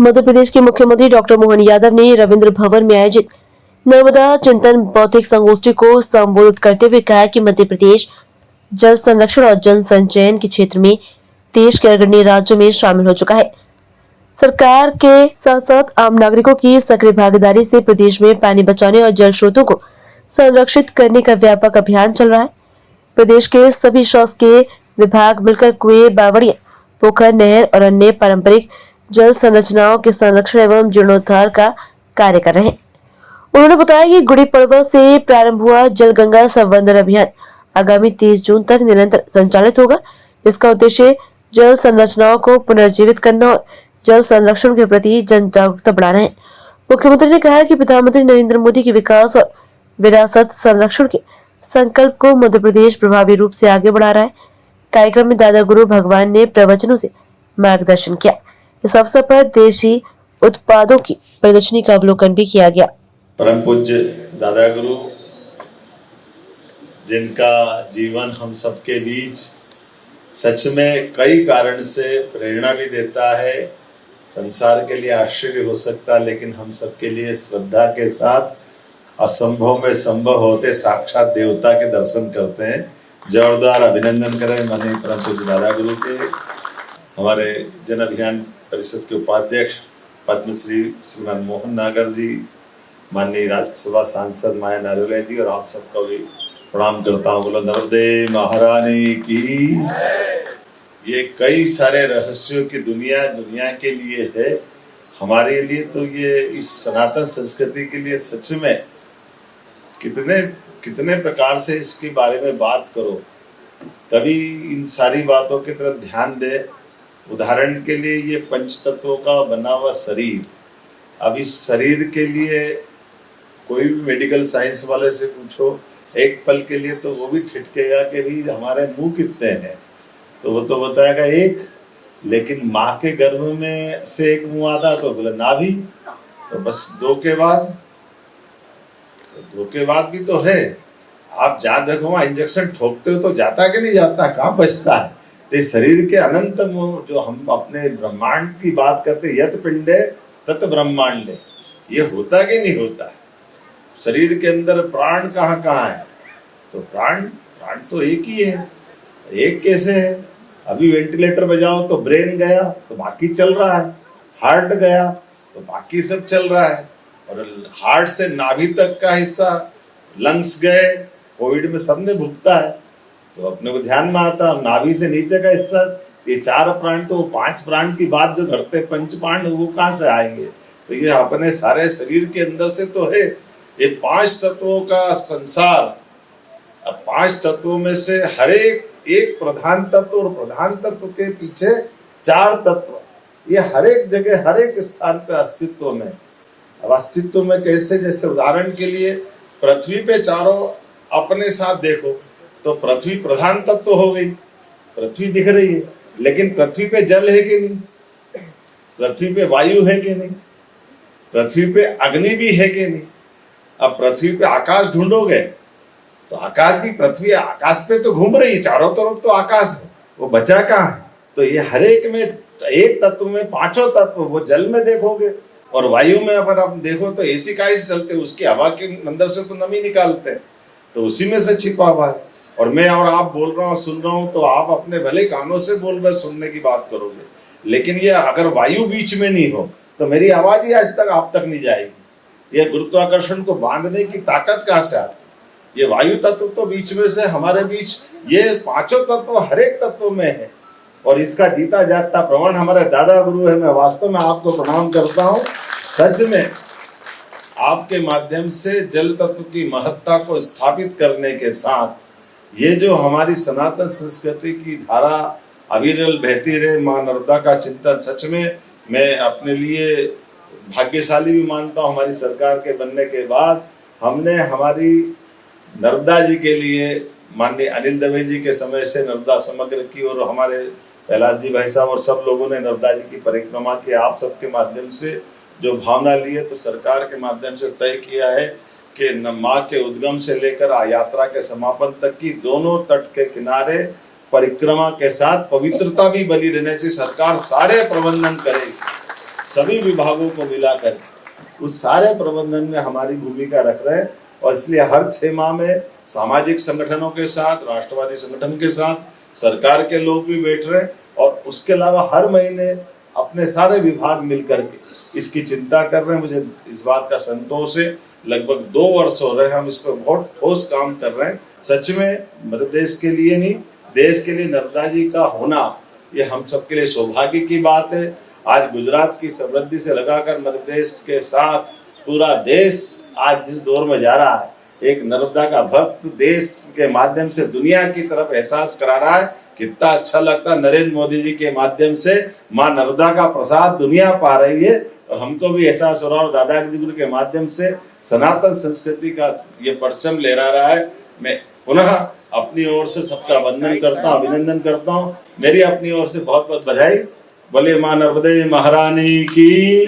मध्य प्रदेश के मुख्यमंत्री डॉक्टर मोहन यादव ने रविंद्र भवन में आयोजित नर्मदा चिंतन बौद्धिक संगोष्ठी को संबोधित करते हुए कहा कि मध्य प्रदेश जल संरक्षण और जल संचयन के क्षेत्र में देश के अग्रणी राज्यों में शामिल हो चुका है। सरकार के साथ साथ आम नागरिकों की सक्रिय भागीदारी से प्रदेश में पानी बचाने और जल स्रोतों को संरक्षित करने का व्यापक अभियान चल रहा है। प्रदेश के सभी शासकीय विभाग मिलकर कुएं, बावड़ियां, पोखर, नहर और अन्य पारंपरिक जल संरचनाओं के संरक्षण एवं जीर्णोद्धार का कार्य कर रहे हैं। उन्होंने बताया कि गुड़ी पड़वा से प्रारंभ हुआ जल गंगा संवर्धन अभियान आगामी 30 जून तक निरंतर संचालित होगा, जिसका उद्देश्य जल संरचनाओं को पुनर्जीवित करना और जल संरक्षण के प्रति जन जागरूकता बढ़ाना है। मुख्यमंत्री ने कहा कि प्रधानमंत्री नरेंद्र मोदी के विकास और विरासत संरक्षण के संकल्प को मध्य प्रदेश प्रभावी रूप से आगे बढ़ा रहा है। कार्यक्रम में दादा गुरु भगवान ने प्रवचनों से मार्गदर्शन किया। इस अवसर पर देशी उत्पादों की प्रदर्शनी का अवलोकन भी किया गया। परम पूज्य दादा गुरु, जिनका जीवन हम सबके बीच सच में कई कारण से प्रेरणा भी देता है, संसार के लिए आश्चर्य हो सकता है, लेकिन हम सबके लिए श्रद्धा के साथ असंभव में संभव होते साक्षात देवता के दर्शन करते हैं। जोरदार अभिनंदन करें माननीय परम पूज्य दादा गुरु के। हमारे जन अभियान परिषद के उपाध्यक्ष पद्मश्री श्रीमान मोहन नागर जी, माननीय राज्यसभा सांसद माया नारोले जी, और आप सबका भी प्रणाम करता हूँ। बोलो नर्मदे महारानी की। ये कई सारे रहस्यों की दुनिया के लिए है, हमारे लिए तो ये इस सनातन संस्कृति के लिए सच में कितने प्रकार से इसके बारे में बात करो तभी इन सारी बातों की तरफ ध्यान दे। उदाहरण के लिए ये पंच तत्वों का बना हुआ शरीर, अब इस शरीर के लिए कोई भी मेडिकल साइंस वाले से पूछो, एक पल के लिए तो वो भी ठिठकेगा कि भी हमारे मुंह कितने हैं, तो वो तो बताएगा एक, लेकिन माँ के गर्भ में से एक मुंह आता तो बोले नाभि, तो बस दो के बाद भी तो है। आप जहाँ देखो वहाँ इंजेक्शन ठोकते हो तो जाता कि नहीं जाता, कहाँ बचता है। तो शरीर के अनंत जो हम अपने ब्रह्मांड की बात करते, यत पिंडे तत ब्रह्मांडे, ये होता कि नहीं होता है। शरीर के अंदर प्राण कहाँ कहाँ है, तो प्राण तो एक ही है। एक कैसे है, अभी वेंटिलेटर बजाओ तो ब्रेन गया तो बाकी चल रहा है, हार्ट गया तो बाकी सब चल रहा है, और हार्ट से नाभि तक का हिस्सा, लंग्स गए, कोविड में सबने भुगता है, तो अपने को ध्यान में आता। नाभि से नीचे का हिस्सा, ये 4 प्राण, तो 5 प्राण की बात जो करते हैं पंच प्राण, वो कहाँ से आएंगे। तो ये अपने सारे शरीर के अंदर से तो है। ये 5 तत्वों का संसार, अब 5 तत्वों में से हर एक प्रधान तत्व, और प्रधान तत्व के पीछे 4 तत्व, ये हर एक जगह हर एक स्थान पे अस्तित्व में। अब अस्तित्व में कैसे, जैसे उदाहरण के लिए पृथ्वी पे चारों अपने साथ देखो तो पृथ्वी प्रधान तत्व हो गई, पृथ्वी दिख रही है, लेकिन पृथ्वी पे जल है कि नहीं, पृथ्वी पे वायु है कि नहीं, पृथ्वी पे अग्नि भी है कि नहीं। अब पृथ्वी पे आकाश ढूंढोगे तो आकाश भी, पृथ्वी आकाश पे तो घूम रही है, चारों तरफ तो आकाश है, वो बचा कहाँ है। तो ये हर एक में, एक तत्व में 5 तत्व, वो जल में देखोगे, और वायु में अगर आप देखो तो एसी काहे से चलते, उसकी हवा के अंदर से तो नमी निकालते हैं, तो उसी में से छिपा हुआ है। और मैं और आप बोल रहा हूँ, सुन रहा हूँ, तो आप अपने भले कानों से बोल रहे, सुनने की बात करोगे, लेकिन ये अगर वायु बीच में नहीं हो तो मेरी आवाज ही आज तक आप तक नहीं जाएगी। ये गुरुत्वाकर्षण को बांधने की ताकत कहाँ से आती, ये वायु तत्व तो बीच में से हमारे बीच, ये 5 तत्व हर एक तत्व में है, और इसका जीता जागता प्रमाण हमारे दादा गुरु है। मैं वास्तव में आपको प्रणाम करता हूँ। सच में आपके माध्यम से जल तत्व की महत्ता को स्थापित करने के साथ ये जो हमारी सनातन संस्कृति की धारा अविरल बहती रहे, माँ नर्मदा का चिंतन, सच में मैं अपने लिए भाग्यशाली भी मानता हूँ। हमारी सरकार के बनने के बाद हमने हमारी नर्मदा जी के लिए, माननीय अनिल दवे जी के समय से नर्मदा समग्र की, और हमारे प्रहलाद जी भाई साहब और सब लोगों ने नर्मदा जी की परिक्रमा की। आप सबके माध्यम से जो भावना ली है, तो सरकार के माध्यम से तय किया है कि माँ के उद्गम से लेकर यात्रा के समापन तक की दोनों तट के किनारे परिक्रमा के साथ पवित्रता भी बनी रहने से सरकार सारे प्रबंधन करेगी। सभी विभागों को मिलाकर उस सारे प्रबंधन में हमारी भूमिका रख रहे हैं। और इसलिए हर 6 माह में सामाजिक संगठनों के साथ, राष्ट्रवादी संगठन के साथ, सरकार के लोग भी बैठ रहे हैं और उसके अलावा हर महीने अपने सारे विभाग मिलकर के इसकी चिंता कर रहे हैं। मुझे इस बात का संतोष है, लगभग 2 वर्ष हो रहे हैं हम इस पर बहुत ठोस काम कर रहे हैं। सच में मध्य प्रदेश के लिए नहीं, देश के लिए नर्मदा जी का होना ये हम सबके लिए सौभाग्य की बात है। आज गुजरात की समृद्धि से लगाकर मध्य प्रदेश के साथ पूरा देश आज जिस दौर में जा रहा है, एक नर्मदा का भक्त देश के माध्यम से दुनिया की तरफ एहसास करा रहा है। कितना अच्छा लगता है, नरेंद्र मोदी जी के माध्यम से माँ नर्मदा का प्रसाद दुनिया पा रही है और हमको भी एहसास हो रहा है। और दादाजी गुरु के माध्यम से सनातन संस्कृति का ये परचम लहरा रहा है। मैं पुनः अपनी ओर से सबका वंदन करता हूँ, अभिनंदन करता हूँ। मेरी अपनी ओर से बहुत बहुत बधाई। बोले माँ नर्मदे महारानी की।